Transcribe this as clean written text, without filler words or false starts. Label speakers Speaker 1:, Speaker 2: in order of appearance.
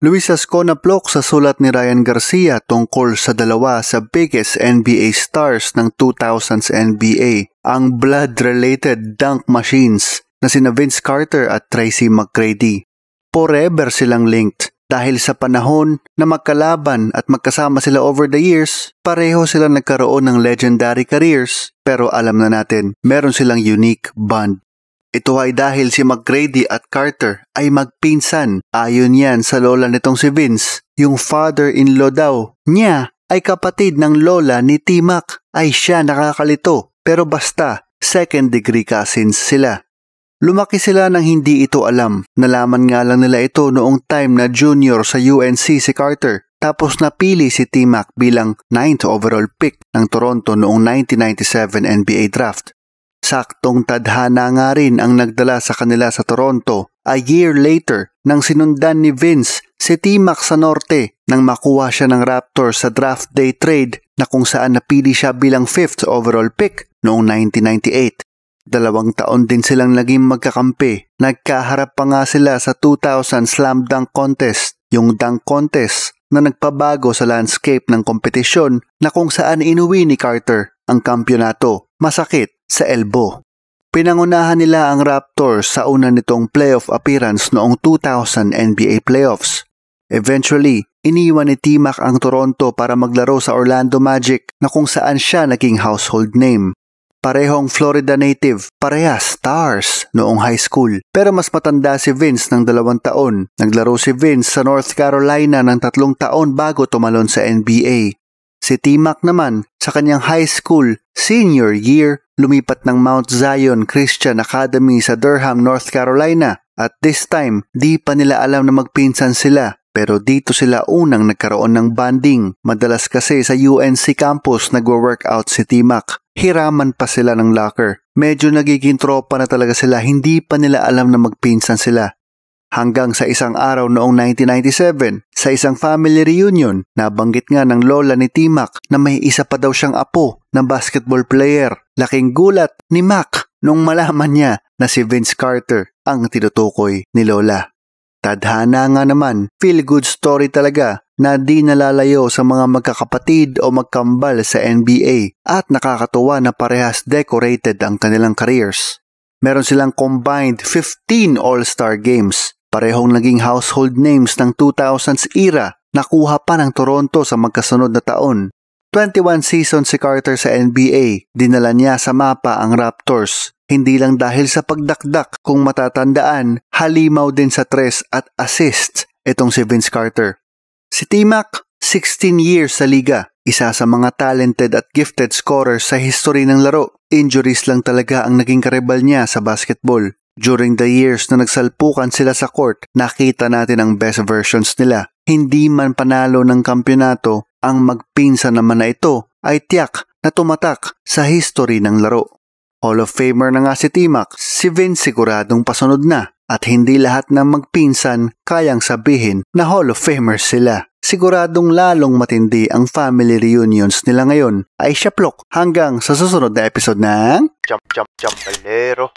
Speaker 1: Luis Ascona Plok sa sulat ni Ryan Garcia tungkol sa dalawa sa biggest NBA stars ng 2000s NBA, ang blood-related dunk machines na sina Vince Carter at Tracy McGrady. Forever silang linked dahil sa panahon na magkalaban at magkasama sila over the years, pareho sila nagkaroon ng legendary careers pero alam na natin, meron silang unique bond. Ito ay dahil si McGrady at Carter ay magpinsan. Ayon yan sa lola nitong si Vince, yung father-in-law daw niya ay kapatid ng lola ni T-Mac. Ay siya nakakalito, pero basta second-degree cousins sila. Lumaki sila nang hindi ito alam. Nalaman nga lang nila ito noong time na junior sa UNC si Carter. Tapos napili si T-Mac bilang 9th overall pick ng Toronto noong 1997 NBA draft. Saktong tadhana nga rin ang nagdala sa kanila sa Toronto a year later nang sinundan ni Vince si T-Mac sa norte nang makuha siya ng Raptors sa draft day trade na kung saan napili siya bilang 5th overall pick noong 1998. 2 taon din silang naging magkakampi. Nagkaharap pa nga sila sa 2000 Slam Dunk Contest, yung dunk contest na nagpabago sa landscape ng kompetisyon na kung saan inuwi ni Carter ang kampyonato. Masakit sa elbow. Pinangunahan nila ang Raptors sa una nitong playoff appearance noong 2000 NBA playoffs. Eventually, iniwan ni T-Mac ang Toronto para maglaro sa Orlando Magic na kung saan siya naging household name. Parehong Florida native, parehas stars noong high school. Pero mas matanda si Vince ng 2 taon. Naglaro si Vince sa North Carolina ng 3 taon bago tumalon sa NBA. Si T-Mac naman, sa kanyang high school senior year, lumipat ng Mount Zion Christian Academy sa Durham, North Carolina. At this time, di pa nila alam na magpinsan sila. Pero dito sila unang nagkaroon ng bonding. Madalas kasi sa UNC campus nagwo-workout si T-Mac. Hiraman pa sila ng locker. Medyo nagiging tropa na talaga sila, hindi pa nila alam na magpinsan sila. Hanggang sa isang araw noong 1997, sa isang family reunion, nabanggit nga ng lola ni T-Mac na may isa pa daw siyang apo na basketball player. Laking gulat ni Mac nung malaman niya na si Vince Carter ang tinutukoy ni lola. Tadhana nga naman, feel-good story talaga na di nalalayo sa mga magkakapatid o magkambal sa NBA at nakakatuwa na parehas decorated ang kanilang careers. Meron silang combined 15 All-Star games. Parehong naging household names ng 2000s era, nakuha pa ng Toronto sa magkasunod na taon. 21 seasons si Carter sa NBA, dinala niya sa mapa ang Raptors. Hindi lang dahil sa pagdakdak, kung matatandaan, halimaw din sa tres at assist itong si Vince Carter. Si T-Mac, 16 years sa liga, isa sa mga talented at gifted scorers sa history ng laro. Injuries lang talaga ang naging karibal niya sa basketball. During the years na nagsalpukan sila sa court, nakita natin ang best versions nila. Hindi man panalo ng kampyonato, ang magpinsan naman na ito ay tiyak na tumatak sa history ng laro. Hall of Famer na nga si T-Mac, si Vince siguradong pasunod na at hindi lahat ng magpinsan kayang sabihin na Hall of Famers sila. Siguradong lalong matindi ang family reunions nila ngayon. Ay syaplok hanggang sa susunod na episode ng
Speaker 2: Jump, Palero.